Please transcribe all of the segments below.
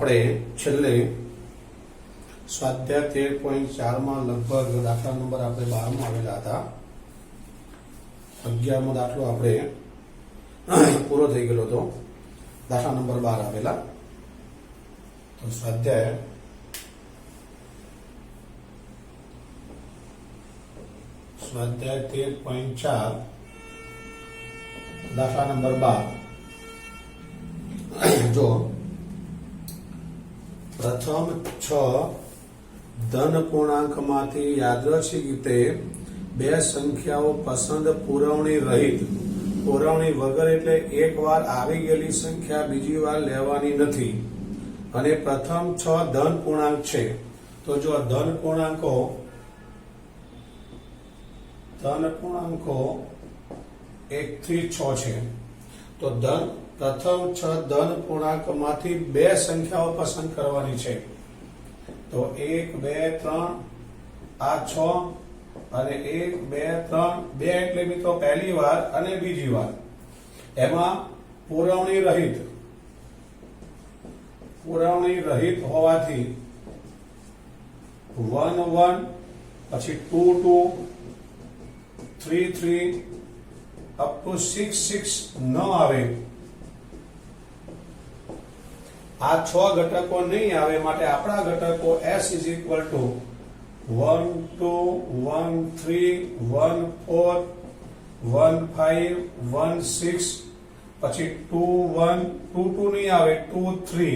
આપણે છેલ્લે સ્વાધ્યાય 13.4 માં લગભગ દાખલા નંબર આપણે 12 માં આવેલા હતા. 11મો દાખલો આપણે પૂરો થઈ ગયેલો હતો. દાખલા નંબર 12 આવેલા. તો સ્વાધ્યાય 13.4 દાખલા નંબર 12 જો પ્રથમ 6 ધન પૂર્ણાંકમાંથી યાદૃચ્છિક રીતે બે સંખ્યાઓ પસંદ પુરવણી રહિત, પુરવણી વગર એટલે એક વાર આવી ગયેલી સંખ્યા બીજી વાર લેવાની નથી અને પ્રથમ 6 ધન પૂર્ણાંક છે. તો જો ધન પૂર્ણાંકો 1 થી 6 છે. તો પ્રથમ 6 ધન પૂર્ણાંકમાંથી બે સંખ્યાઓ પસંદ કરવાની છે. તો 1, 2, 3 આ 6 અને 1, 2, 3 બે એટલે મિત્રો પહેલી વાર અને બીજી વાર. એમાં પુરવણી રહિત હોવાથી 1, 1 પછી 2, 2 3, 3 અપ ટુ 6, 6 ન આવે. આ 6 ઘટકો નહીં આવે માટે આપણા ઘટકો s is equal to 1, 2, 1, 3, 1, 4, 1, 5, 1, 6 પછી 2, 1, 2, 2 નહીં આવે 2, 3,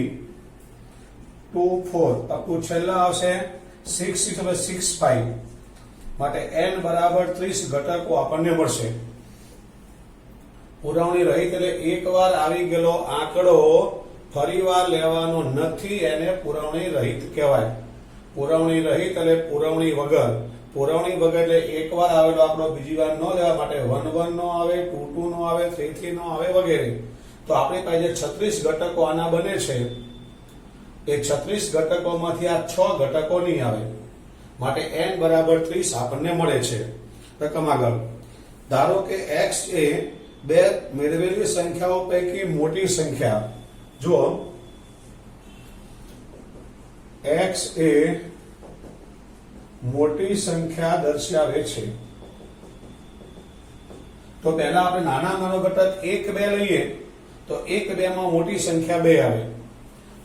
2, 4 અપ ટુ છેલ્લા આવશે 6, 6 હવે 6, 5 માટે n બરાબર 30 ઘટકો આપણને મળશે. પુરવણી રહિત એટલે એકવાર આવી ગયેલો આંકડો ફરીવાર લેવાનો નથી, એને પુરવણી રહિત કહેવાય. પુરવણી રહિત એટલે પુરવણી વગર. પુરવણી વગર એટલે એકવાર આવેલો આંકડો બીજી વાર ન લેવા માટે 1, 1 નો આવે, 2, 2 નો આવે, 3, 3 નો આવે વગેરે. તો આપણી પાસે 36 ઘટકો આના બને છે. એ 36 ઘટકોમાંથી આ 6 ઘટકો નહીં આવે માટે n બરાબર 30 આપણને મળે છે. રકમ આગળ. ધારો કે x એ બે મેળવેલી સંખ્યાઓ પૈકી મોટી સંખ્યા. જો x એ મોટી સંખ્યા દર્શાવે છે તો પહેલા આપણે નાનો ઘટક 1, 2 લઈએ તો 1, 2 માં મોટી સંખ્યા 2 આવે.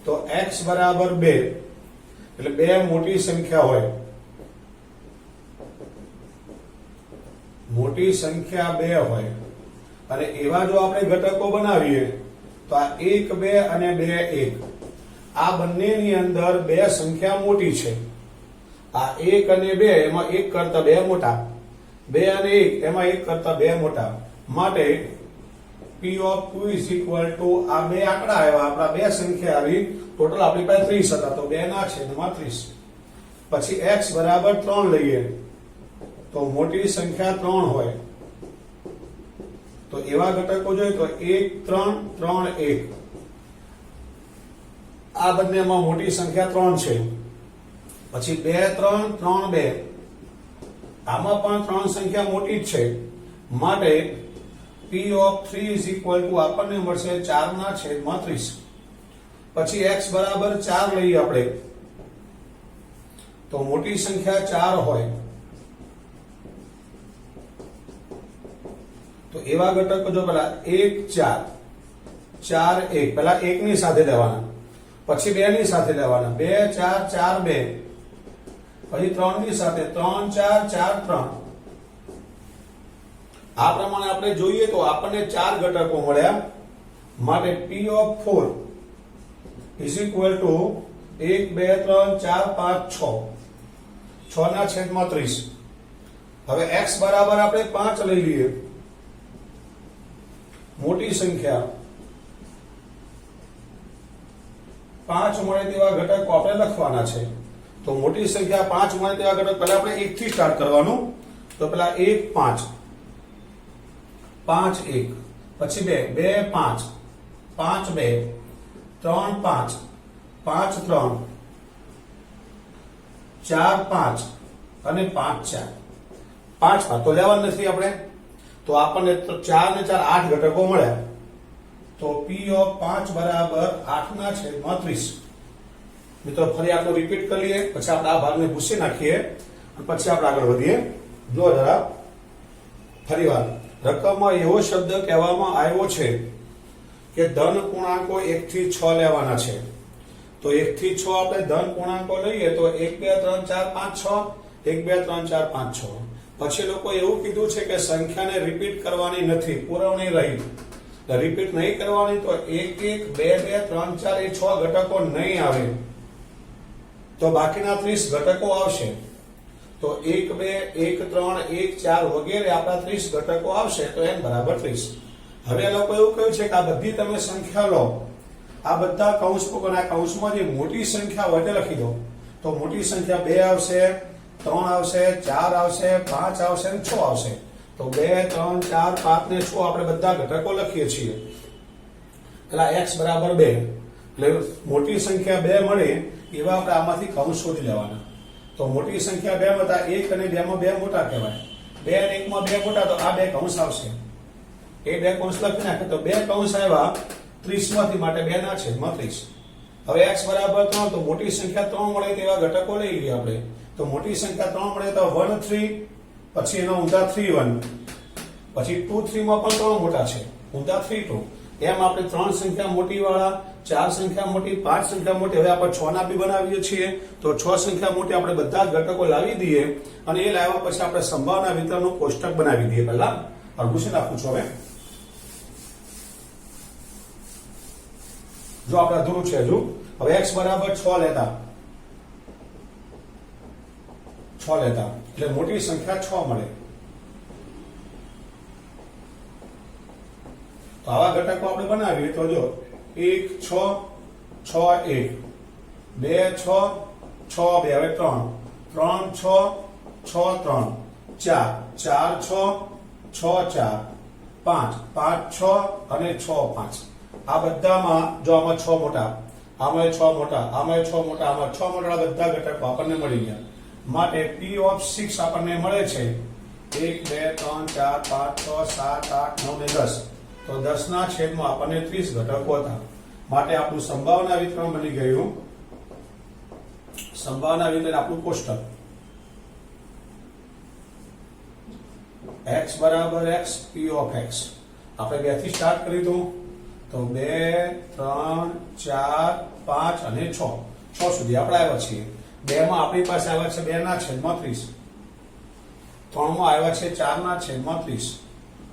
તો x બરાબર 2 એટલે બે મોટી સંખ્યા હોય. મોટી સંખ્યા 2 હોય અને એવા જો આપણે ઘટકો બનાવીએ તો આ 1, 2 અને 2, 1 આ બંનેની અંદર બે સંખ્યા મોટી છે. આ 1 અને 2 એમાં 1 કરતા 2 મોટા, 2 અને 1 એમાં 1 કરતા 2 મોટા માટે p of 2 is equal to આ બે આંકડા આવ્યા, આપણા બે સંખ્યા આવી, ટોટલ આપણી પાસે 30 હતા તો 2 ના છેદમાં 30. પછી x બરાબર 3 લઈએ તો મોટી સંખ્યા 3 હોય. તો એવા ઘટકો જોઈએ તો 1, 3, 3, 1 આ બંનેમાં મોટી સંખ્યા 3 છે. પછી 2, 3, 3, 2 આમાં પણ 3 સંખ્યા મોટી જ છે માટે p of 3 is equal to આપણને મળશે 4 ના છેદમાં 30. પછી x બરાબર 4 લઈએ આપણે તો મોટી સંખ્યા 4 હોય. તો એવા ઘટકો જો પેલા 1, 4, 4, 1 પેલા 1 ની સાથે લેવાના, પછી 2 ની સાથે લેવાના, 2, 4, 4, 2 પછી 3 ની સાથે 3, 4, 4, 3. આ પ્રમાણે આપણે જોઈએ તો આપણને 4 ઘટકો મળ્યા માટે p of 4 is equal to 1, 2, 3, 4, 5, 6 6 ના છેદમાં 30. હવે x બરાબર આપણે 5 લઈ લઈએ. મોટી સંખ્યા 5 મળે તેવા ઘટકો આપણે લખવાના છે. તો મોટી સંખ્યા 5 મળે તેવા ઘટક પહેલા આપણે 1 થી સ્ટાર્ટ કરવાનું. તો પહેલા 1, 5, 5, 1 પછી 2, 2, 5, 5, 2 3, 5, 5, 3 4, 5 અને 5, 4 5 તો લેવાનું નથી આપણે. તો આપણને 4 ને 4 8 ઘટકો મળ્યા. તો p of 5 બરાબર 8 ના છેદમાં 30. મિત્રો ફરી આપણે રિપીટ કરી લઈએ, પછી આપણે આ ભાગને ભૂસી નાખીએ અને પછી આપણે આગળ વધીએ. જો જરા ફરીવાર રકમમાં એવો શબ્દ કહેવામાં આવ્યો છે કે ધન પૂર્ણાંકો 1 થી 6 લેવાના છે. તો 1 થી 6 આપણે ધન પૂર્ણાંકો લઈએ તો 1 2 3 4 5 6, 1 2 3 4 5 6. પછી લોકો એવું કીધું છે કે સંખ્યાને રિપીટ કરવાની નથી, પુરવણી રહી, રિપીટ નહીં કરવાની. તો 1 1 2 2 3 4 એ 6 ઘટકો નહીં આવે, તો બાકીના 30 ઘટકો આવશે. તો 1 2 1 3 1 4 વગેરે આપણા 30 ઘટકો આવશે. તો n બરાબર 30. હવે લોકો એવું કહ્યું છે કે આ બધી તમે સંખ્યા લો, આ બધા કૌંસ અને કૌંસમાં જે મોટી સંખ્યા હોય તે લખી દો. તો મોટી સંખ્યા 2 આવશે, 3 આવશે, 4 આવશે, 5 આવશે અને 6 આવશે. તો 2 3 4 5 ને 6 આપણે બધા ઘટકો લખીએ છીએ. એટલે x બરાબર 2, એટલે મોટી સંખ્યા 2 મળે એવા આપણે આમાંથી કૌંસ શોધી લેવાના. તો મોટી સંખ્યા 2 હતા, 1 અને 2 માં 2 મોટા કહેવાય, 2 અને 1 માં 2 મોટા, તો આ 2 કૌંસ આવશે. એ 2 કૌંસ લખી નાખે તો 2 કૌંસ આવ્યા 30 માંથી, માટે 2 ના છેદમાં 30. હવે x બરાબર 3, તો મોટી સંખ્યા 3 મળે તેવા ઘટકો લઈ લઈએ આપણે. તો મોટી સંખ્યા 3 મળે તો 1 3, પછી એનો ઊંધા 3 1, પછી 2 3 માં પણ 3 મોટા છે, ઊંધા 3 2. એમ આપણે 3 સંખ્યા મોટી વાળા, 4 સંખ્યા મોટી, 5 સંખ્યા મોટી. હવે આપણે 6 ના બી બનાવીએ છીએ. તો 6 સંખ્યા મોટી આપણે બધા જ ઘટકો લાવી દઈએ અને એ લાવ્યા પછી આપણે સંભાવના વિતરણનું કોષ્ટક બનાવી દઈએ. પહેલા અર્ધુષી નાખું છું. હવે જો આપણે અધૂરું છે હજુ. હવે x બરાબર 6 લેતા એટલે મોટી સંખ્યા 6 મળે. તો આવા ઘટકો આપણે બનાવીએ તો જો 1 6 6 1, 2 6 6 2, હવે 3 3 6 6 3, 4 4 6 6 4, 5 5 6 અને 6 5. આ બધામાં જો આમાં 6 મોટા, આમાં 6 મોટા, આમાં 6 મોટા, આમાં 6 મોટા, બધા ઘટકો આપણને મળી ગયા. માટે p of 6 આપણને મળે છે 1 2 3 4 5 6 7 8 9 ને 10. તો 10 ના છેદમાં આપણને 30 ઘટકો હતા. માટે આપણું સંભાવના વિતરણ બની ગયું. સંભાવના વિતરણ આપણું કોષ્ટક x બરાબર x p of x. આપણે 2 થી સ્ટાર્ટ કરી દઉં તો 2 3 4 5 અને 6 સુધી આપણે આવ્યા છીએ. 2 માં આપણી પાસે આવ્યા છે 2 ના છેદમાં 30, 3 માં આવ્યા છે 4 ના છેદમાં 30,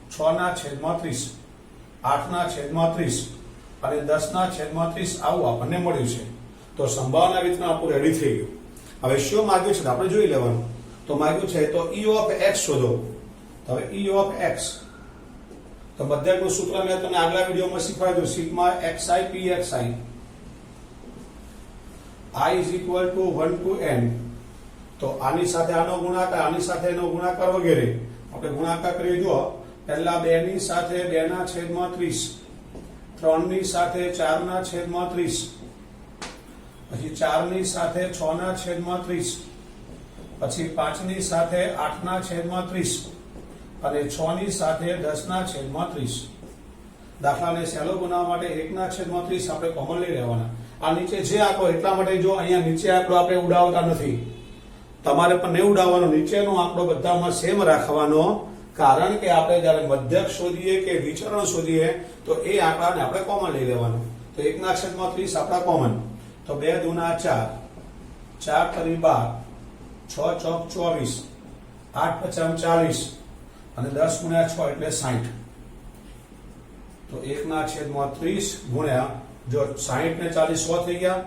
6 ના છેદમાં 30, 8 ના છેદમાં 30 અને 10 ના છેદમાં 30. આવું આપણને મળ્યું છે. તો સંભાવના વિતરણ આપણું રેડી થઈ ગયું. હવે શું માંગ્યું છે આપણે જોઈ લેવાનું. તો માંગ્યું છે તો e of x શોધો. તો હવે e of x, તો મધ્યકનું સૂત્ર મેં તમને આગલા વિડીયોમાં શીખવાડ્યું, sigma xi pxi, i is equal to 1 to n. તો આની સાથે આનો ગુણાકાર, આની સાથે એનો ગુણાકાર વગેરે આપણે ગુણાકાર કરીએ. જો પહેલા 2 ની સાથે 2 ના છેદમાં 30, 3 ની સાથે 4 ના છેદમાં 30, પછી 4 ની સાથે 6 ના છેદમાં 30, પછી 5 ની સાથે 8 ના છેદમાં 30 અને 6 ની સાથે 10 ના છેદમાં 30. દાખલાને સહેલો બનાવવા માટે 1 ના છેદમાં 30 આપણે કોમન લઈ લેવાના. આ નીચે જે આંકડો, એટલા માટે જો અહીંયા નીચે આંકડો આપણે ઉડાવતા નથી, તમારે પણ નહીં ઉડાવવાનો. નીચેનો આંકડો બધામાં સેમ રાખવાનો, કારણ કે આપણે જ્યારે મધ્યક શોધીએ કે વિચરણ શોધીએ તો એ આંકડાને આપણે કોમન લઈ લેવાનો. તો 1 ના છેદમાં 30 આપણા કોમન. તો 2 દુના 4, 4 તરી 12, 6 ચોક 24, 8 પચામ 40 અને 10 ગુણ્યા 6 એટલે 60. તો 1 ના છેદમાં 30 ગુણ્યા, જો 60 ને 40 100 થઈ ગયા,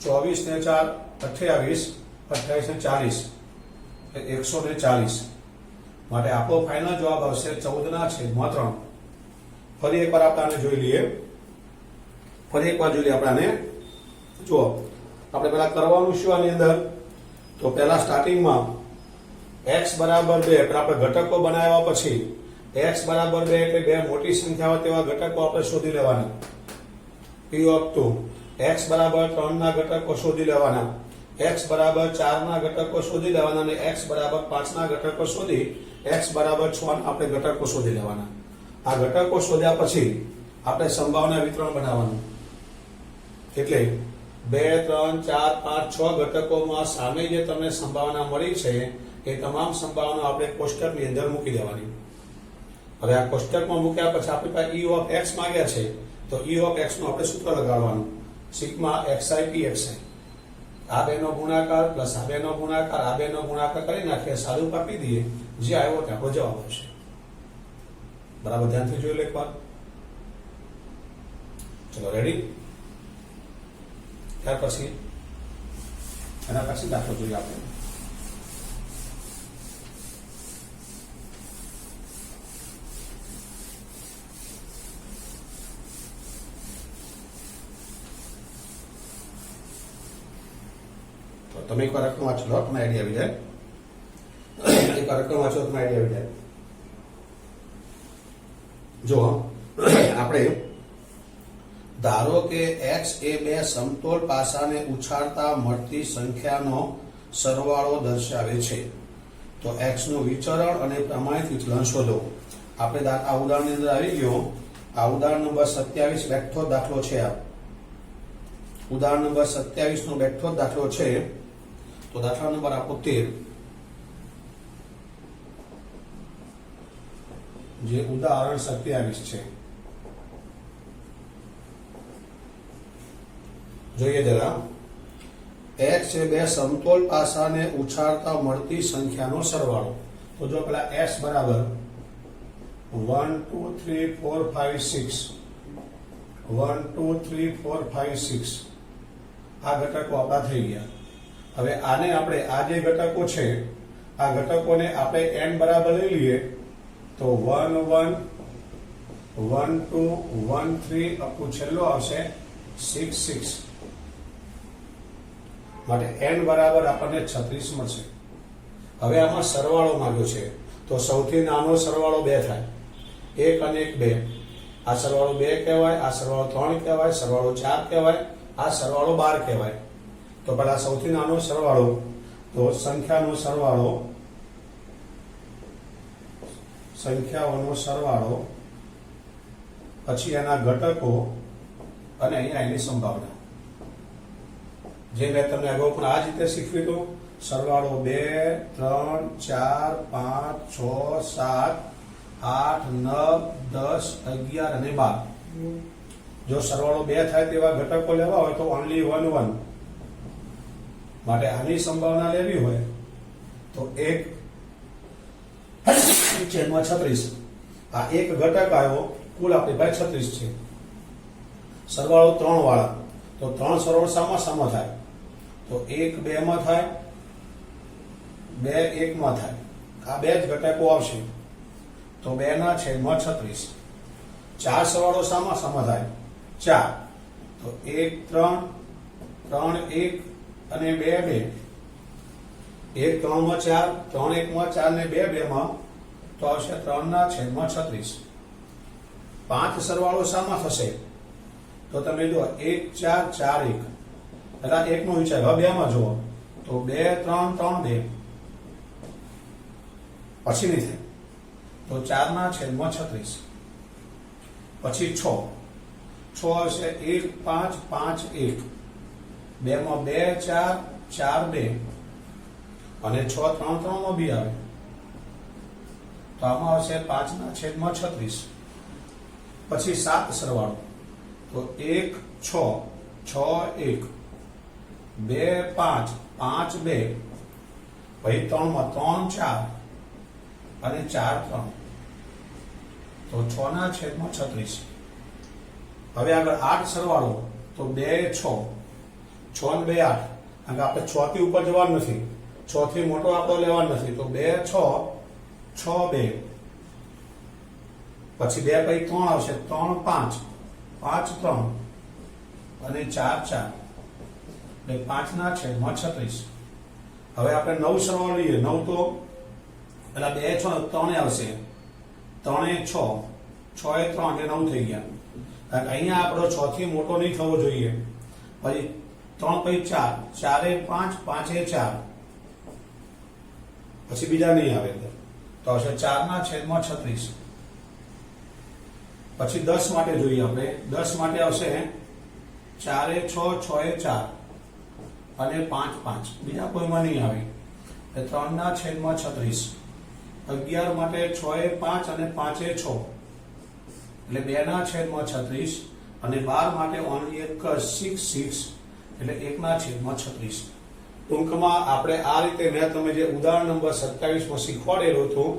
24 ને 4 28, 28 ને 40 એટલે 140. માટે આપણો ફાઇનલ જવાબ આવશે 14 ના છેદમાં 3. ફરી એકવાર આપણે આને જોઈ લઈએ. આપણે જુઓ, આપણે પહેલા કરવાનું શું આની અંદર. તો પહેલા સ્ટાર્ટિંગમાં x બરાબર 2, એટલે આપણે ઘટકો બનાવ્યા પછી x બરાબર 2 એટલે 2 મોટી સંખ્યા હોય તેવા ઘટકો આપણે શોધી લેવાના. p of 2, x બરાબર 3 ના ઘટકો શોધી લેવાના, x બરાબર 4 ના ઘટકો શોધી લેવાના અને x બરાબર 5 ના ઘટકો શોધી x બરાબર 6 આપણે ઘટકો શોધી લેવાના. આ ઘટકો શોધ્યા પછી આપણે સંભાવના વિતરણ બનાવવાનું. એટલે 2, 3, 4, 5, 6 ઘટકોમાં સામે જે તમને સંભાવના મળી છે એ તમામ સંભાવના આપણે કોષ્ટકની અંદર મૂકી દેવાની. હવે આ કોષ્ટકમાં મૂક્યા પછી આપણી પાસે E of x માંગ્યા છે, તો E of x નું આપણે સૂત્ર લગાડવાનું, સિગ્મા xi pxi. આ બેનો ગુણાકાર પ્લસ આ બેનો ગુણાકાર, આ બેનો ગુણાકાર કરી નાખીએ, સાદું કાપી દઈએ, જે આવ્યો તે આપણો જવાબ આવશે. બરાબર, ધ્યાનથી જોઈ લો એકવાર. ચલો રેડી. ત્યાર પછી એના પછી દાખલો જોઈએ આપણે. તમે એક વાર રકમ વાંચો, તમને આઈડિયા આવી જાય. એક વાર રકમ વાંચો, તમને આઈડિયા આવી જાય. જો આપણે ધારો કે x એ બે સમતોલ પાસાને ઉછાળતા મળતી સંખ્યાનો સરવાળો દર્શાવે છે, તો x નું વિચરણ અને પ્રમાણિત વિચલન શોધો. આપણે આ ઉદાહરણની અંદર આવી ગયો. આ ઉદાહરણ નંબર 27 બેઠો દાખલો છે. આ ઉદાહરણ નંબર 27 નો બેઠો દાખલો છે. તો દાખલા નંબર આપો 13, જે ઉદાહરણ 27 છે. જોઈએ જરા. x એ બે સમતોલ પાસાને ઉછાળતા મળતી સંખ્યાનો સરવાળો. તો જો પેલા x બરાબર 1 2 3 4 5 6 1 2 3 4 5 6 આ ઘટકો આપણા થઈ ગયા. હવે આને આપણે આ જે ઘટકો છે આ ઘટકોને આપણે n બરાબર લઈ લઈએ તો 1 1 1 2 1 3 અપુ છેલ્લો આવશે 6 6. માટે n બરાબર આપણને 36 મળશે. હવે આમાં સરવાળો માંગ્યો છે તો સૌથી નાનો સરવાળો 2 થાય. 1 અને 1 2. આ સરવાળો 2 કહેવાય, આ સરવાળો 3 કહેવાય, સરવાળો 4 કહેવાય, આ સરવાળો 12 કહેવાય. તો પેલા સૌથી નાનો સરવાળો, તો સંખ્યાઓનો સરવાળો, પછી એના ઘટકો અને અહીંયા એની સંભાવના. જે મેં તમને અગાઉ પણ આ જ રીતે શીખવી દો. સરવાળો 2 3 4 5 6 7 8 9 10 11 અને 12. જો સરવાળો 2 થાય તેવા ઘટકો લેવા હોય તો ઓનલી 1 1. માટે આની સંભાવના લેવી હોય તો 1/36. આ એક ઘટક આવ્યો, કુલ આપણી પાસે 36 છે. સરવાળો 3 વાળા, તો 3 સરવાળો સામા થાય તો 1 2 માં થાય, 2 1 માં થાય. આ બે જ ઘટકો આવશે તો 2/36. 4 સરવાળો સામા થાય 4, તો 1 3 3 1 અને 2 2. 1 3 માં 4, 3 1 માં 4 ને 2 2 માં તો આવશે 3/36. 5 સરવાળો સામા થશે તો તમે જુઓ 1 4 4 1. પેલા 1 નો વિચાર, હવે 2 માં જુઓ તો 2 3 3 2. પછી નહીં થાય તો 4/36. પછી 6 આવશે 1 5 5 1. 2 માં 2 4 4 2 અને 6 3 3 માં બી આવે તો આમાં આવશે 5/36. પછી 7 સરવાળો તો 1 6 6 1 2 5 5 2. પછી 3 માં 3 4 અને 4 3 તો 6/36. હવે આગળ 8 સરવાળો તો 2 6 6 ને 2 8. કારણ કે આપણે 6 થી ઉપર જવાનું નથી, 6 થી મોટો આપણો લેવાનો નથી, તો 2 6 6 2. પછી 2 પછી 3 આવશે 3 5 5 3 અને 4 4 એટલે 5/36. હવે આપણે 9 સરવાળો લઈએ. 9 તો પેલા 2 6 3 આવશે, 3 6 6 3 એટલે 9 થઈ ગયા. કારણ કે અહીંયા આપણો 6 થી મોટો નહીં થવો જોઈએ. પછી 3 પછી 4 4 5 5 4. પછી બીજા નહીં આવે તો આવશે 4/36. પછી 10 માટે જોઈએ આપણે. 10 માટે આવશે 4 એ 6, 6 એ 4 અને 5 5 બીજા કોઈમાં નહીં આવે. 3/36. 11 માટે 6 એ 5 અને 5 એ 6 એટલે 2/36 અને 12 માટે ઓનલી એક 6 6 એટલે 1/36. ટૂંકમાં આપણે આ રીતે મેં તમે જે ઉદાહરણ નંબર 27 માં શીખવાડેલું હતું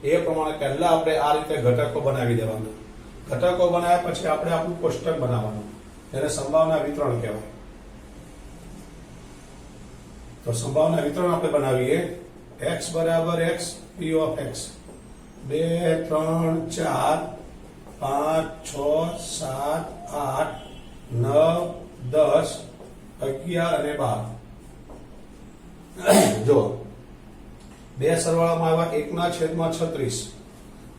એ પ્રમાણે પહેલા આપણે આ રીતે ઘટકો બનાવી દેવાના. ઘટકો બનાવ્યા પછી આપણે આપણું કોષ્ટક બનાવવાનું, એને સંભાવના વિતરણ કહેવાય. તો સંભાવના વિતરણ આપણે બનાવીએ. x બરાબર x p of x 2 3 4 5 6 7 8 9 10 11 અને 12. જો બે સરવાળામાં આવ્યા 1/36,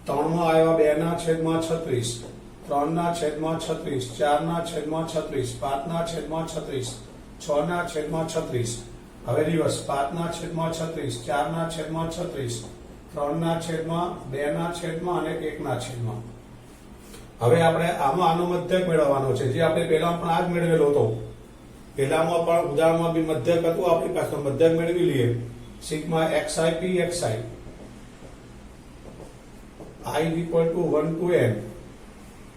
3 માં આવ્યા 2/36, 3/36, 4/36, 5/36, 6/36. હવે રિવર્સ 5/36, 4/36, 3/2 અને 1/. હવે આપણે આમાં આનો મધ્યક મેળવવાનો છે, જે આપણે પહેલા પણ આ જ મેળવેલો હતો. પહેલામાં પણ ઉદાહરણમાં બી મધ્યક હતું આપણી પાસે, મધ્યક મેળવી લઈએ. Sigma xi p xi i equal to 1 to n.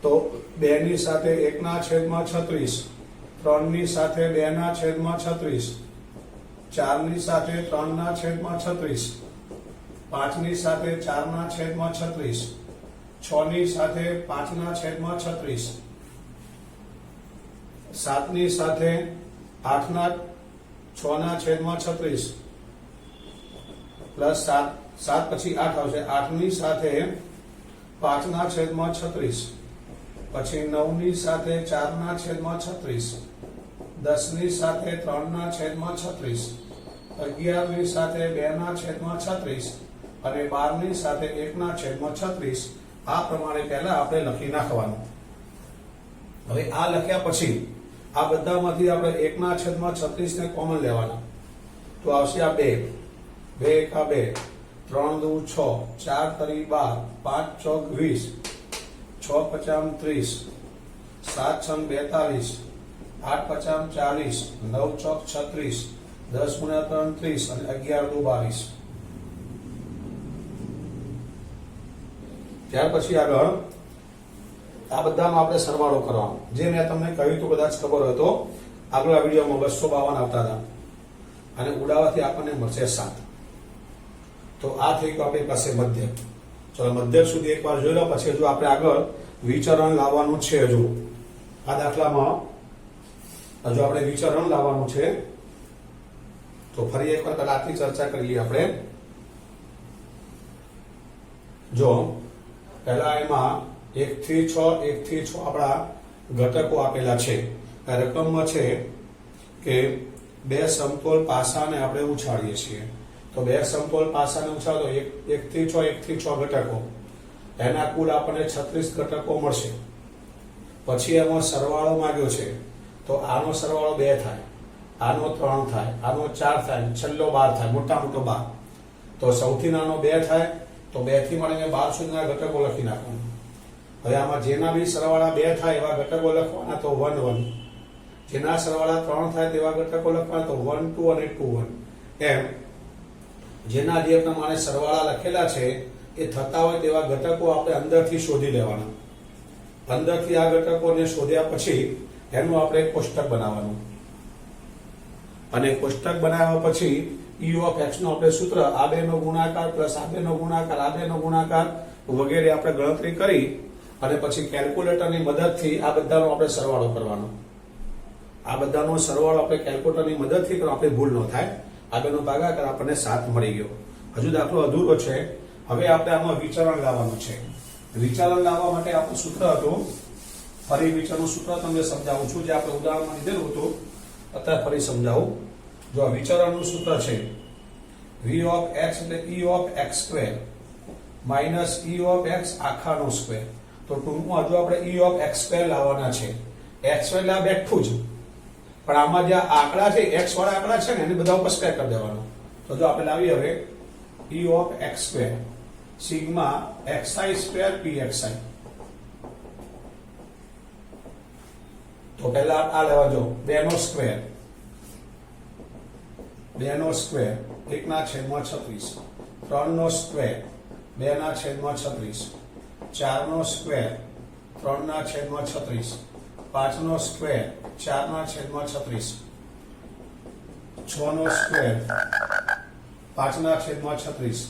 તો 2 ની સાથે 1/36, 3 ની સાથે 2/36, 4 ની સાથે 3/36, 5 ની સાથે 4/36, 6 ની સાથે 5/36, 7 ની સાથે 6/36 પ્લસ 7 પછી 8 આવશે. 8 ની સાથે 5/36, પછી 9 ની સાથે 4/36, 10 ની સાથે 3/36, 11 ની સાથે 2/36 અને 12 ની સાથે 1/36. આ પ્રમાણે પહેલા આપણે લખી નાખવાનું. હવે આ લખ્યા પછી આ બધામાંથી આપણે 1/36 ને કોમન લેવાના. તો આવશે આ 2 1 2, 3 2 6, 4 3 12, 5 ચોક 20, 6 પચામ 30, 7 છંગ 42, 8 પચામ 40, 9 ચોક 36, 10 ગુણ્યા 3 30 અને 11 દુ 22. ત્યાર પછી આગળ આ બધામાં આપણે સરવાળો કરવાનો, જે મેં તમને કહ્યું તો કદાચ ખબર હોય તો આગલા વિડીયોમાં 252 આવતા હતા અને ઉડાવવાથી આપણને મળશે 7. તો આ થઈ ગયું આપણી પાસે મધ્યક. ચલો મધ્યક સુધી એકવાર જોઈ લો, પછી હજુ આપણે આગળ વિચરણ લાવવાનું છે. હજુ આ દાખલામાં હજુ આપણે વિચરણ લાવવાનું છે. તો ફરી એકવાર પહેલા આટલી ચર્ચા કરી લઈએ આપણે. જો પહેલા એમાં 1 થી 6 આપણા ઘટકો આપેલા છે. આ રકમમાં છે કે બે સમતોલ પાસાને આપણે ઉછાળીએ છીએ. તો બે સમતોલ પાસાને ઉછાળો 1 થી 6 ઘટકો, એના કુલ આપણને 36 ઘટકો મળશે. પછી એમાં સરવાળો માંગ્યો છે, તો આનો સરવાળો 2 થાય, આનો 3 થાય, આનો 4 થાય, છેલ્લો 12 થાય, મોટા મોટો 12. તો સૌથી નાનો 2 થાય, તો 2 થી મળીને 12 સુધીના ઘટકો લખી નાખવાના. હવે આમાં જેના બી સરવાળા 2 થાય એવા ઘટકો લખવાના, તો 1 1. જેના સરવાળા 3 થાય તેવા ઘટકો લખવાના, તો 1 2 અને 2 1. એમ જેના જે પ્રમાણે સરવાળા લખેલા છે એ થતા હોય તેવા ઘટકો આપણે અંદરથી શોધી લેવાના. અંદરથી આ ઘટકોને શોધ્યા પછી એનું આપણે કોષ્ટક બનાવવાનું, અને કોષ્ટક બનાવ્યા પછી e of x નો આપણે સૂત્ર આ બેનો ગુણાકાર પ્લસ આ બેનો ગુણાકાર, આ બેનો ગુણાકાર વગેરે આપણે ગણતરી કરી અને પછી કેલ્ક્યુલેટરની મદદથી આ બધાનો આપણે સરવાળો કરવાનો. આ બધાનો સરવાળો આપણે કેલ્ક્યુલેટરની મદદથી કરો, આપણે ભૂલ ન થાય. આ બેનો ભાગાકાર આપણને 7 મળી ગયો. હજુ દાખલો અધૂરો છે. હવે આપણે આમાં વિચરણ લાવવાનું છે. વિચરણ લાવવા માટે આપણું સૂત્ર હતું, ફરી વિચરણનું સૂત્ર તમને સમજાવું છું, જે આપણે ઉદાહરણમાં લીધેલું હતું, અત્યારે ફરી સમજાવું. જો વિચરણનું સૂત્ર છે v of x એટલે e of x square minus e of x આખાનો સ્ક્વેર. તો ટૂંકમાં હજુ આપણે e of x સ્ક્વેર લાવવાના છે. x એટલે આ બેઠું જ, પણ આમાં જે આંકડા છે x વાળા આંકડા છે ને એને બધા ઉપર સ્ક્વેર કરી દેવાનો. તો જો આપણે લાવીએ હવે e of x square sigma xi square pxi. તો પહેલા આ લેવા જો 2 નો સ્ક્વેર 2 નો સ્ક્વેર 1/36 3 નો સ્ક્વેર 2/36 4 નો સ્ક્વેર 3/36 5 નો સ્ક્વેર 4/36 6 નો સ્ક્વેર 5/36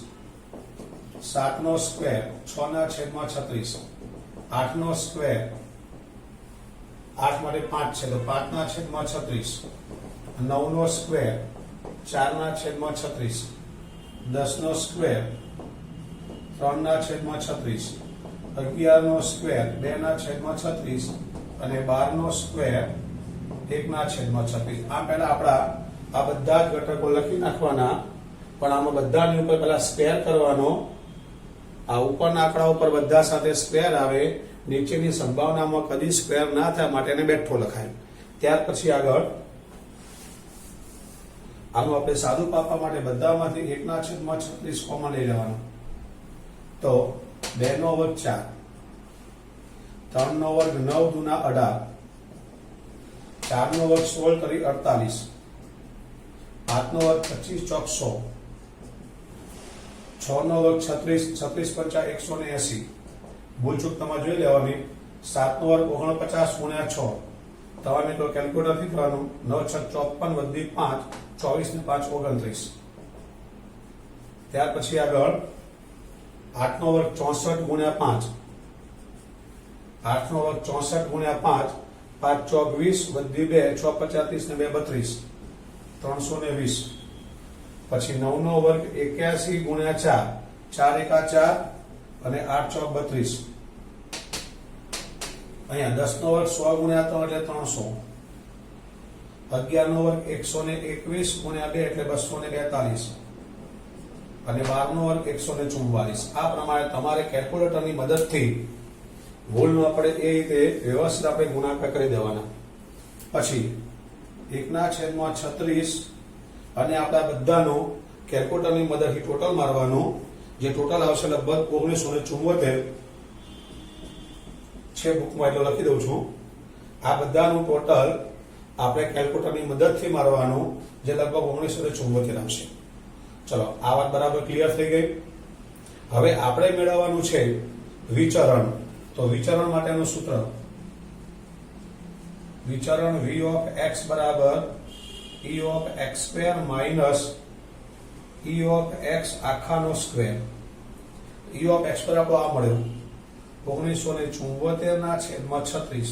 7 નો સ્ક્વેર 6/36 8 નો સ્ક્વેર 8 માટે 5 છે તો 5/36 9 નો સ્ક્વેર 4/36 10 નો સ્ક્વેર 3/36 11 નો સ્ક્વેર 2/36 અને 12 નો સ્ક્વેર 1/36. આ પહેલા આપણા આ બધા જ ઘટકો લખી નાખવાના, પણ આમાં બધાની ઉપર પહેલા સ્ક્વેર કરવાનો. આ ઉપરના આંકડા ઉપર બધા સાથે સ્ક્વેર આવે, નીચેની સંભાવનામાં કદી સ્ક્વેર ના થાય માટે એને બેઠો લખાય. ત્યાર પછી આગળ આનું આપણે સાદું પાપા માટે બધામાંથી 1/36 કોમન લઈ લેવાનું. તો 2 નો વર્ગ 4, 3 નો વર્ગ 9 દુના 18, 4 નો વર્ગ 16 કરી 48, 5 નો વર્ગ 25 ચોક 100, 6 નો વર્ગ 36, 36 પંચા 180. ભૂલચૂક તમારે જોઈ લેવાની. 7 નો વર્ગ 49 ગુણ્યા 6, તમારે તો કેલ્ક્યુલેટર થી કરવાનું. 9 6 54 વધી 5, 24 ને 5 29. ત્યાર પછી આગળ 8 નો વર્ગ 64 ગુણ્યા 5, 8 નો વર્ગ 64 ગુણ્યા 5, 5 ચોક 20 વધી 2, 6 35 ને 2 32, 320. પછી 9 નો વર્ગ 81 ગુણ્યા 4, 4 એકા 4 અને 8 ચોક 32. અહીંયા 10 નો વર્ગ 100 ગુણ્યા 3 એટલે 300. 11 નો વર્ગ 121 ગુણ્યા 2 એટલે 242 અને 12 નો વર્ગ 144. આ પ્રમાણે તમારે કેલ્ક્યુલેટરની મદદથી ભૂલ ન પડે એ રીતે વ્યવસ્થિત આપણે ગુણાકાર કરી દેવાના. પછી 1/36 અને આપણા બધાનો કેલ્ક્યુલેટરની મદદથી ટોટલ મારવાનું, જે ટોટલ આવશે લગભગ 1974 છે. બુકમાં એટલો લખી દઉં છું. આ બધાનું ટોટલ આપણે કેલ્ક્યુલેટરની મદદથી મારવાનું, જે લગભગ 1974 આવશે. ચલો, આ વાત બરાબર ક્લિયર થઈ ગઈ. હવે આપણે મેળવવાનું છે વિચરણ. તો વિચરણ માટેનું સૂત્ર, વિચરણ v of x બરાબર e of x square minus e of x આખાનો સ્ક્વેર. e of x બરાબર આ મળ્યું 1974/36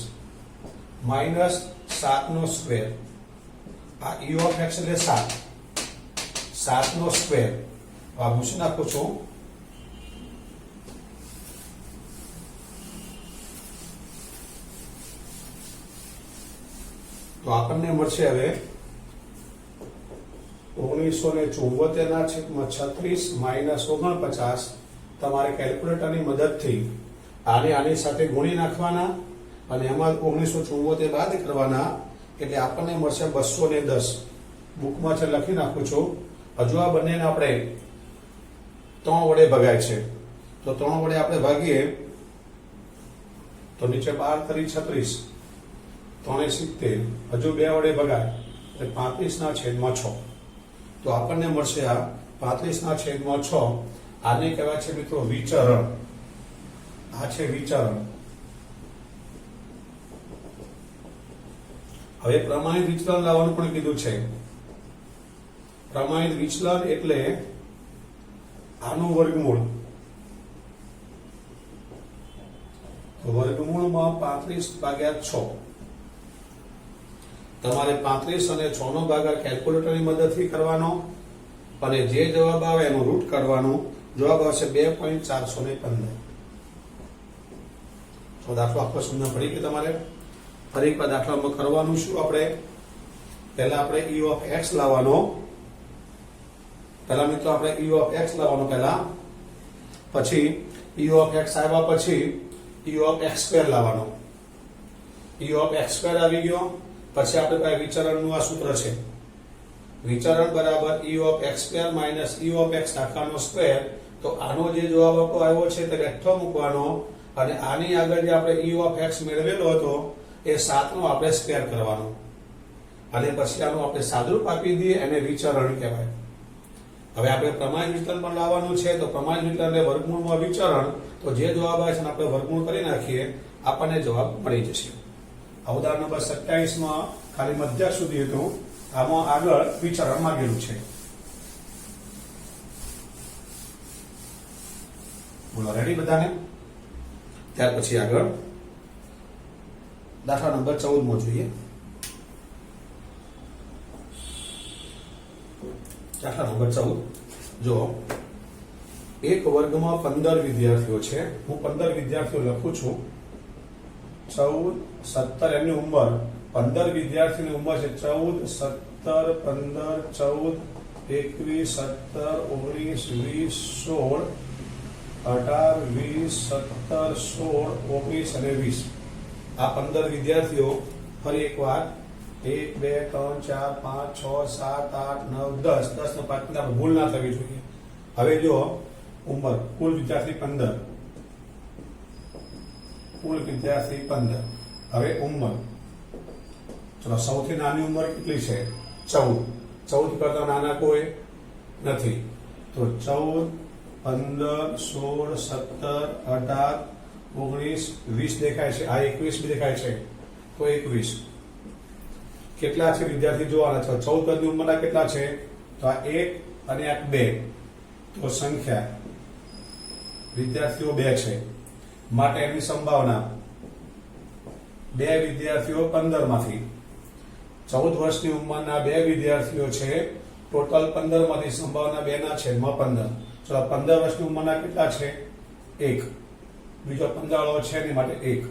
માઇનસ 7 નો સ્ક્વેર. આ e of x એટલે 7 નો સ્ક્વેર. આ ભૂસી નાખું છું. તો આપણને મળશે હવે 1974/36 માઇનસ 49. તમારે કેલ્ક્યુલેટરની મદદથી આની સાથે ગુણી નાખવાના અને એમાં 1974 બાદ કરવાના, એટલે આપણને મળશે 210. બુકમાં છે લખી નાખું છું. હજુ આ બંનેને આપણે 3 વડે ભગાય છે, તો 3 વડે આપણે ભાગીએ તો નીચે 12 કરી 36, 370. હજુ 2 વડે ભગાય એટલે 35/6. તો આપણને મળશે આ 35/6. આને કહેવાય છે મિત્રો વિચરણ. આ છે વિચરણ. હવે પ્રમાણિત વિચલન લાવવાનું પણ કીધું છે. પ્રમાણિત વિચલન એટલે આનું વર્ગમૂળ. તો વર્ગમૂળમાં 35/6. તમારે 35 અને 6 નો ભાગાકાર કેલ્ક્યુલેટરની મદદથી કરવાનો અને જે જવાબ આવે એનું રૂટ કાઢવાનું. જવાબ આવશે 2.415. તો દાખલો આખો સમજ પડી કે તમારે ફરી એકવાર દાખલામાં કરવાનું શું? આપણે પહેલા આપણે e of x લાવવાનો. પહેલા મિત્રો આપણે e of x લાવવાનો પહેલા, પછી e of x આવ્યા પછી e of x સ્ક્વેર લાવવાનો. e of x સ્ક્વેર આવી ગયો પછી આપણે પાસે વિચરણનું આ સૂત્ર છે. વિચરણ બરાબર e of x square minus e of x આખાનો સ્ક્વેર. તો આનો જે જવાબ આવ્યો છે તે બેઠો મૂકવાનો અને આની આગળ જે આપણે e of x મેળવેલો હતો એ 7 નો આપણે સ્ક્વેર કરવાનો અને પછી આનું આપણે સાદુરૂપ આપી દઈએ એને વિચરણ કહેવાય. હવે આપણે પ્રમાણિત વિચલન પણ લાવવાનું છે તો પ્રમાણિત વિચલન એટલે વર્ગમૂળમાં વિચરણ. તો જે જવાબ આવે છે આપણે વર્ગમૂળ કરી નાખીએ આપણને જવાબ મળી જશે. આ ઉદાહરણ નંબર 27 માં ખાલી મધ્યક સુધી હતું. આમાં આગળ વિચરણ માંગેલું છે. બોલો રેડી બધાને? ત્યાર પછી આગળ દાખલા નંબર 14 માં જોઈએ. દાખલા નંબર 14 જો એક વર્ગમાં 15 વિદ્યાર્થીઓ છે. હું 15 વિદ્યાર્થીઓ લખું છું. 14, 17 એમની ઉંમર 15 વિદ્યાર્થીની ઉંમર છે 14, 17, 15, 14, 21, 17, 19, 20, 16, 18, 20, 17, 16, 19 અને 20. આ 15 વિદ્યાર્થીઓ ફરી એકવાર 1, 2, 3, 4, 5, 6, 7, 8, 9, 10. 10 નો 5 આપણે ભૂલ ના થવી જોઈએ. હવે જો ઉંમર કુલ વિદ્યાર્થી 15. કુલ વિદ્યાર્થી 15. હવે ઉંમર ચલો સૌથી નાની ઉંમર કેટલી છે? 14. 14 કરતા નાના કોઈ નથી. તો 14, 15, 16, 17, 18, 19, 20 દેખાય છે. આ 21 બી દેખાય છે. તો 21 કેટલા છે વિદ્યાર્થી જોવાના છે. 14 કદની ઉંમરના કેટલા છે? તો આ 1 અને આ 2. તો સંખ્યા વિદ્યાર્થીઓ 2 છે માટે એની સંભાવના 2 વિદ્યાર્થીઓ 15 માંથી 14 વર્ષની ઉંમરના 2 વિદ્યાર્થીઓ છે. ટોટલ 15 માંથી સંભાવના 2 ના છેદમાં 15. ચલો 15 વર્ષની ઉંમરના કેટલા છે? 1. બીજો 15 વાળો છે એની માટે 1.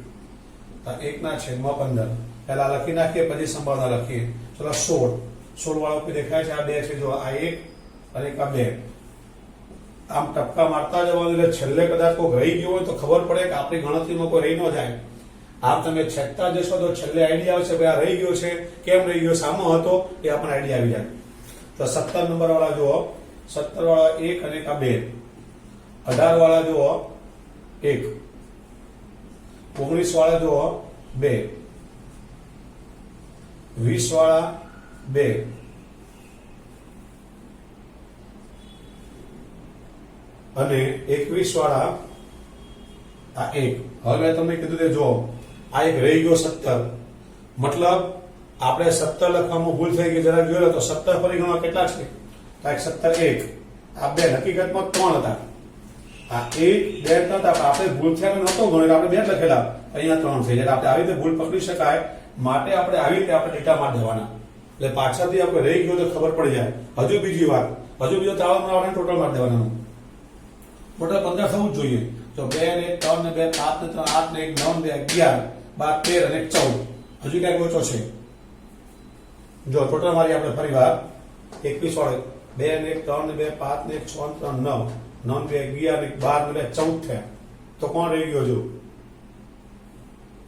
તો 1 ના છેદમાં 15 પહેલા લખી નાખીએ પછી સંભાવના લખીએ. ચલો 16. 16 વાળો કોઈ દેખાય છે? આ 2 છે. જો આ 1 અને એક આ 2. આમ ટપકા મારતા જવાનું એટલે છેલ્લે કદાચ કોઈ રહી ગયો હોય તો ખબર પડે કે આપણી ગણતરીમાં કોઈ રહી ન જાય. આમ તમે છેકતા જશો તો છેલ્લે આઈડિયા આવશે કે આ રહી ગયો છે, કેમ રહી ગયો, સામો હતો, એ આપણને આઈડિયા આવી જાય. તો 17 નંબર વાળા જુઓ, 17 વાળા 1 અને આ 2. 18 વાળા જુઓ 1. 19 વાળા જુઓ 2. 20 વાળા 2. અને 21 વાળા આ 1. હવે મેં તમને કીધું તે જો આ એક રહી ગયો 17. મતલબ આપણે 17 લખવામાં ભૂલ થઈ ગઈ. જરા જોયો તો 17 ફરી ગણવા કેટલા છે? તો 17 1. આ 2 હકીકતમાં 3 હતા. આ 1 2 હતા. આપણે ભૂલ થયા નહોતો ગણ્યો, આપણે 2 લખેલા, અહીંયા 3 થઈ જાય. આપણે આવી રીતે ભૂલ પકડી શકાય માટે આપણે આવી રીતે આપણે ડેટા માર દેવાના. એટલે પાછળથી આપણે રહી ગયો તો ખબર પડી જાય. હજુ બીજી વાત, હજુ બીજો તાળો મારવાનો, ટોટલ માર દેવાનો. ટોટલ 15 થવું જ જોઈએ. તો 2 ને 3 ને 2, 5 ને 3, 8 ને 1, 9 ને 11, 12, 13 અને 14. હજુ ક્યાંક ઓછો છે. જો ટોટલ મારી આપણે ફરી વાર 21 વાળો 2 ને 3 ને 2, 5 ને 1, 6 ને 3, 9, 9 ને 11 ને 12 ને 14 થયા. તો કોણ રહી ગયો?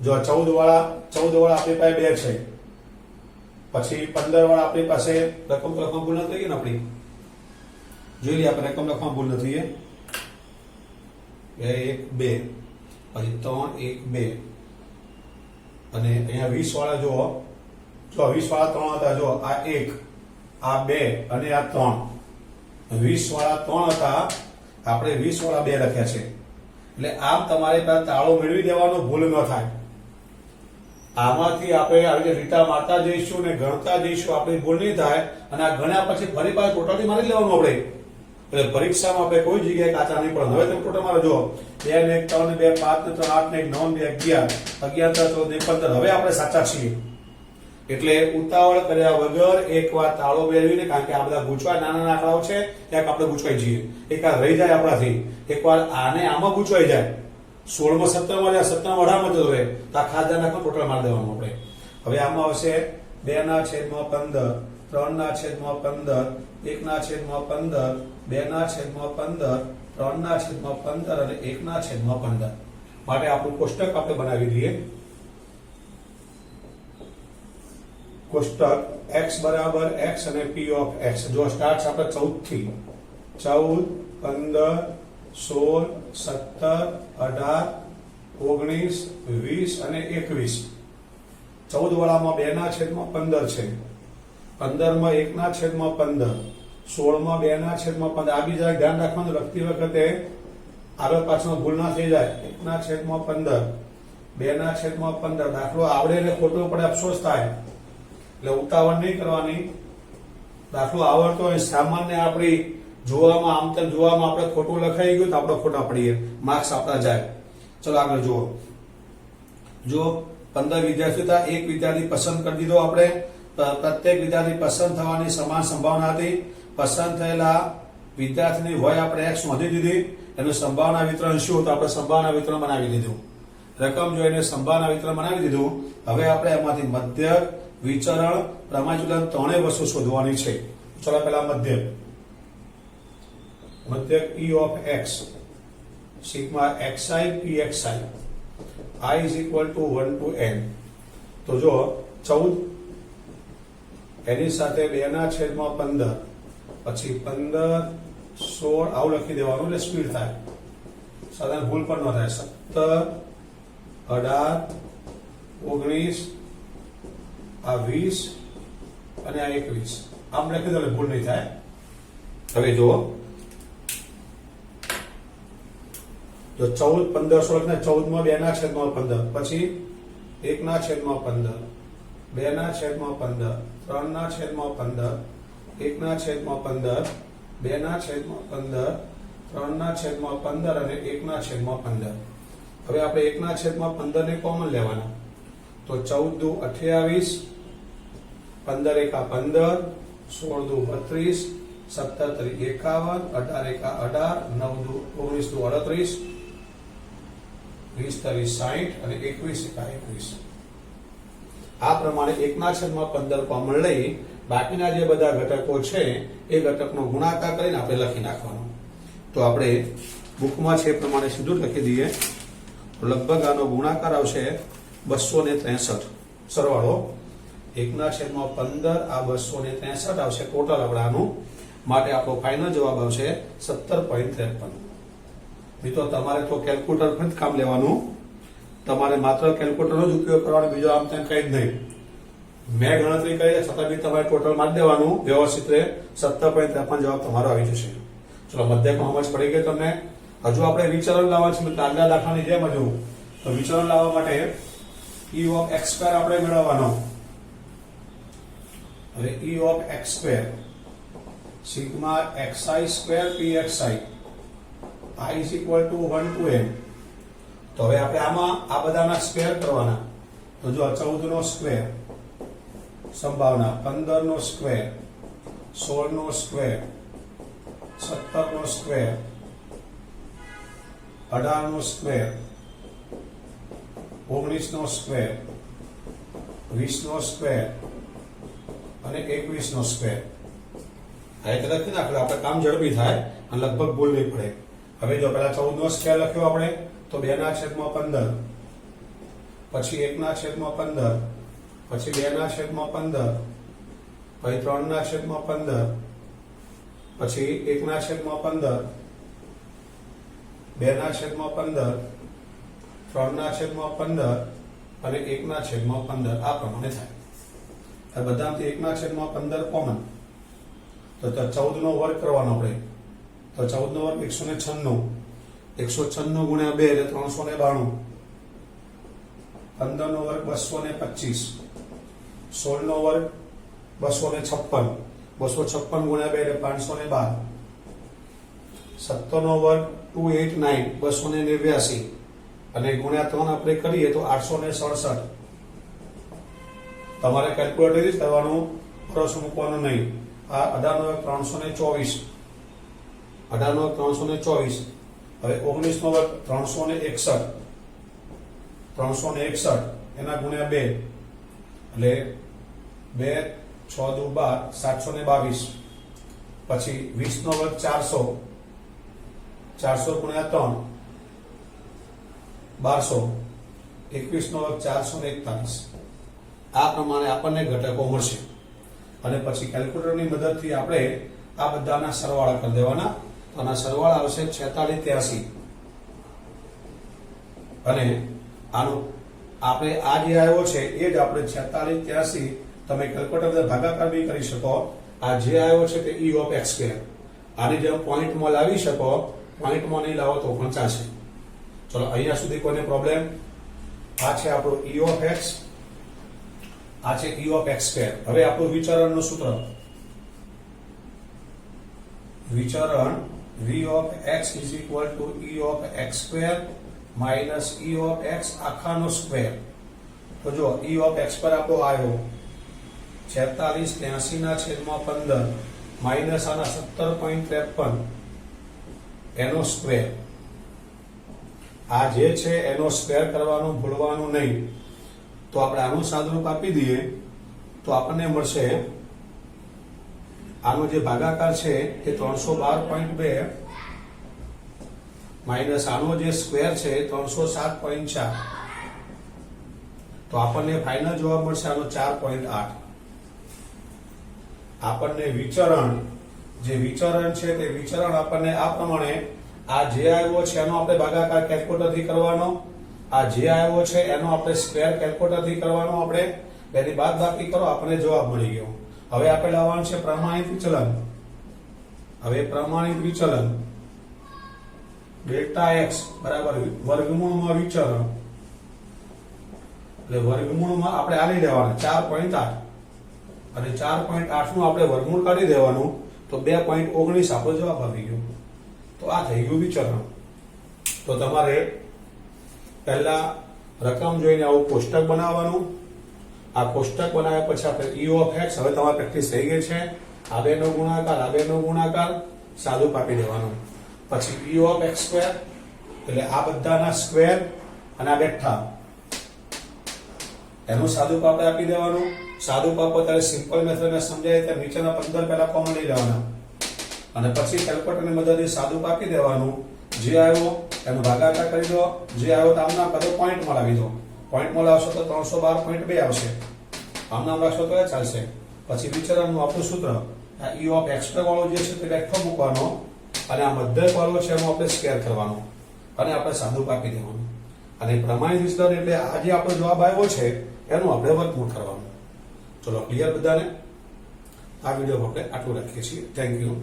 જો 14 વાળા આપણી પાસે 2 છે. પછી 15 વાળા આપણી પાસે રકમ લખવામાં ભૂલ નથી ને આપણી. જોઈ લઈએ આપણે રકમ લખવામાં ભૂલ નથી. 2 1 2 પછી 3 1 2 અને અહીંયા 20 વાળા જુઓ. જો 20 વાળા 3 હતા. જો આ 1 આ 2 અને આ 3. 20 વાળા 3 હતા, આપણે 20 વાળા 2 લખ્યા છે. એટલે આમ તમારે ત્યાં તાળો મેળવી દેવાનો, ભૂલ ન થાય. આમાંથી આપણે આવી રીતે રીટા મારતા જઈશું ને ગણતા જઈશું, આપણી ભૂલ નહીં થાય. અને આ ગણ્યા પછી ફરી પાછું ટોટલથી મારી લેવાનું આપણે. એટલે પરીક્ષામાં આપણે કોઈ જગ્યાએ કાચા નહીં પડે. હવે તમે ટોટલ મારો જો 2 ને 1 3 ને 2 5 ને 3 8 ને 1 9 ને 11 11 14 15. હવે આપણે સાચા છીએ. એટલે ઉતાવળ કર્યા વગર એકવાર તાળો મેળવીને, કારણ કે આ બધા ગૂંચવાય નાના આંકડાઓ છે, ત્યાં આપણે ગૂંચવાઈ જઈએ. એકવાર રહી જાય આપણાથી, એકવાર આને આમાં ગૂંચવાઈ જાય. 16 માં 17 માં જાય, 17 માં 18 માં જતો રહે, તો આ ખાસ ધ્યાન રાખો, ટોટલ મારી દેવાનું આપણે. હવે આમાં આવશે 2 ના છેદમાં 15, 3 ના છેદમાં 15, 1 ના છેદમાં 15, 2 ના છેદમાં 15, 3 ના છેદમાં 15 અને 1 ના છેદમાં 15. માટે આપણું કોષ્ટક આપણે બનાવી દઈએ. કોષ્ટક x બરાબર x અને p ઓફ x. જો સ્ટાર્ટ આપણે 14 થી 14 15 16 17 18 19 20 અને 21. 14 વાળામાં 2/15 છે, 15માં 1/15, 16માં 2/15. આ બીજા ધ્યાન રાખવાનું, લખતી વખતે આગળ પાછળ ભૂલ ના થઈ જાય. 1/15, 2/15. દાખલો આવડે એટલે ખોટો પડે અફસોસ થાય, એટલે ઉતાવળ નહીં કરવાની. દાખલો આવડતો હોય સામાન્ય આપણી જોવામાં આમ તેમ જોવામાં આપણે ખોટું લખાઈ ગયું તો આપણે ખોટા પડીએ, માર્ક્સ આપણા જાય. ચલો આગળ જુઓ. જો 15 વિદ્યાર્થીઓ હતા, એક વિદ્યાર્થી પસંદ કરી દીધો આપણે. પ્રત્યેક વિદ્યાર્થી પસંદ થવાની સમાન સંભાવના હતી. પસંદ થયેલા વિદ્યાર્થીની વય આપણે x નોંધી દીધી. એનું સંભાવના વિતરણ શું, તો આપણે સંભાવના વિતરણ બનાવી દીધું. રકમ જોઈને સંભાવના વિતરણ બનાવી દીધું. હવે આપણે એમાંથી મધ્યક, વિચરણ, પ્રમાણિત ત્રણેય વસ્તુ શોધવાની છે. ચલો પહેલા મધ્યક. મધ્યક E of x sigma xi pxi I is equal to 1 to n. તો જો 14 એની સાથે 2/15, પછી 15, 16 આવું લખી દેવાનું એટલે સ્પીડ થાય, સાધારણ ભૂલ પણ ન થાય. 17, 18, 19, આ 20 અને આ 21 આમ લખી દો એટલે ભૂલ નહીં થાય. હવે જુઓ, જો 14, 15, 16 ને 14માં 2/15, પછી 1/15, 2/15, 3/15, 1/15, 2/15, 3/15 અને 1/15. હવે આપણે 1/15 ને કોમન લેવાના. તો 14 દુ 28, 15 એકા 15, 16 દુ 32, 17 તરી 51, 18 એકા 18, 9 દુ 19 દુ 38, 20 તરી 60 અને 21 એકા 21. આ પ્રમાણે 1/15 કોમન લઈ બાકીના જે બધા ઘટકો છે એ ઘટકનો ગુણાકાર કરીને આપણે લખી નાખવાનો. તો આપણે બુકમાં છે એ પ્રમાણે સીધું લખી દઈએ. લગભગ આનો ગુણાકાર આવશે 263. સરવાળો 1/15 આ 263 આવશે ટોટલ આપણાનું. માટે આપણો ફાઇનલ જવાબ આવશે 17.53. મિત્રો તમારે તો કેલ્ક્યુલેટર પર જ કામ લેવાનું. તમારે માત્ર કેલ્ક્યુલેટરનો જ ઉપયોગ કરવાનો, બીજો આમ તેમ કઈ જ નહીં. મેં ગણતરી કરી છતાં બી તમારે ટોટલ મારી દેવાનું વ્યવસ્થિત રહે. 17.53 જવાબ તમારો આવી જશે. ચલો મધ્યકમાં સમજ પડી ગઈ તમને. હજુ આપણે વિચરણ લાવવા છે. આગલા દાખલાની જેમ હજુ તો વિચરણ લાવવા માટે E of x² આપણે મેળવવાનો. હવે E of x² sigma xi² pxi I is equal to 1 to n. તો હવે આપણે આમાં આ બધાના સ્ક્વેર કરવાના. તો જો 14 નો સ્ક્વેર સંભાવના, 15 નો સ્ક્વેર, 16 નો સ્ક્વેર, 17 નો સ્ક્વેર, 18 નો સ્ક્વેર, 19 નો સ્ક્વેર, 20 નો સ્ક્વેર અને 21 નો સ્ક્વેર. આ એક લખી નાખો આપણે કામ ઝડપી થાય અને લગભગ ભૂલ નહીં પડે. હવે જો પેલા 14 નો સ્ક્વેર લખ્યો આપણે તો 2/15, પછી 1/15, પછી 2/15, પછી 3/15, પછી 1/15, 2/15, 3/15 અને 1/15 આ પ્રમાણે થાય. આ બધામાંથી 1/15 કોમન. તો 14 નો વર્ગ કરવાનો આપણે. તો 14 નો વર્ગ 196, 196 ગુણ્યા 2 એટલે 392, 15 નો વર્ગ 225, 16 નો વર્ગ 256, 256 ગુણ્યા 2 એટલે 512, 17 નો વર્ગ 289, 289 અને ગુણ્યા 3 આપણે કરીએ તો 867. તમારે કેલ્ક્યુલેટર જ કરવાનું, પરસ મૂકવાનું નહીં. આ 18 નો વર્ગ 324, 18 નો વર્ગ 324. હવે 19 નો વર્ગ 361, 361 એના ગુણ્યા 2 એટલે 2 6 દુ 12, 722. પછી 20 નો વર્ગ 400, 400 ગુણ્યા 3 1200, 21 નો વર્ગ 441. આ પ્રમાણે આપણને ઘટકો મળશે. અને પછી કેલ્ક્યુલેટરની મદદથી આપણે આ બધાના સરવાળા કરી દેવાના. તો આના સરવાળા આવશે 4683 અને આનું આપણે આ જે આવ્યો છે એ જ આપણે 4683 તમે કેલ્ક્યુલેટર ભાગાકાર બી કરી શકો. આ જે આવ્યો છે તે e ઓફ x સ્ક્વેર. આની જેમ પોઈન્ટમાં લાવી શકો, પોઈન્ટમાં નહીં લાવો તો પણ ચાલશે. ચલો અહીંયા સુધી કોઈને પ્રોબ્લેમ? આ છે આપણો e ઓફ x, આ છે e ઓફ x સ્ક્વેર. હવે આપણું વિચરણનું સૂત્ર, વિચરણ v of x is equal to e of x square minus e of x આખાનો સ્ક્વેર. તો જો e ઓફ x પર આપણો આવ્યો 4683/15 માઇનસ આના 17.53 એનો સ્ક્વેર. આ જે છે એનો સ્ક્વેર કરવાનું ભૂલવાનું નહીં. તો આપણે આનું સાદુરૂપ આપી દઈએ તો આપણને મળશે, આનો જે ભાગાકાર છે તે 312.2 માઇનસ આનો જે સ્ક્વેર છે 307.4. તો આપણને ફાઇનલ જવાબ મળશે આનો 4.8. આપણને વિચરણ, જે વિચરણ છે તે વિચરણ આપણને આ પ્રમાણે, આ જે આવ્યો છે એનો આપણે ભાગાકાર કેલ્ક્યુલેટર થી કરવાનો, આ જે આવ્યો છે એનો આપણે સ્ક્વેર કેલ્ક્યુલેટર થી કરવાનો. આપણે બેની બાદબાકી કરો, આપણને જવાબ મળી ગયો. હવે આપણે લાવવાનું છે પ્રમાણિત વિચલન. હવે પ્રમાણિત વિચલન ડેલ્ટા x બરાબર વર્ગમૂળમાં વિચરણ, એટલે વર્ગમૂળમાં આપણે આલી દેવાના 4.8 અને 4.8 નું આપણે વર્ગમૂળ કાઢી દેવાનું તો 2.19 આપણો જવાબ આવી ગયો. તો આ થઈ ગયું વિચરણ. તો તમારે પહેલા રકમ જોઈને આવું કોષ્ટક બનાવવાનું. આ કોષ્ટક બનાવ્યા પછી આપણે e ઓફ x, હવે તમારી પ્રેક્ટિસ થઈ ગઈ છે. આ બેનો ગુણાકાર, આ બેનો ગુણાકાર સાદું આપી દેવાનું. પછી e ઓફ x સ્ક્વેર, એટલે આ બધાના સ્ક્વેર અને આ બેઠા એનું સાદું આપણે આપી દેવાનું. સાદું આપો ત્યારે સિમ્પલ મેથડ સમજાય ત્યારે નીચેના 15 પહેલા કોમન લઈ લેવાના અને પછી કેલ્ક્યુલેટરની મદદથી સાદું આપી દેવાનું. જે આવ્યો એનો ભાગાકાર કરી દો, જે આવ્યો તો આમના બધો પોઈન્ટમાં લાવી દો. પોઈન્ટમાં લાવશો તો 312.2 આવશે. આમનામ રાખશો તો એ ચાલશે. પછી વિચરણનું આપણું સૂત્ર, આ e ઓફ x વાળો જે છે તે બેઠો મૂકવાનો અને આ મધ્યક વાળો છે એનો આપણે સ્ક્વેર કરવાનો અને આપણે સાદું આપી દેવાનું. અને પ્રમાણિત વિચલન એટલે આ જે આપણો જવાબ આવ્યો છે એનું આપણે વર્ગમૂળ કરવાનું. ચલો ક્લિયર બધાને? આ વિડીયો આપણે આટલું રાખીએ છીએ. Thank you.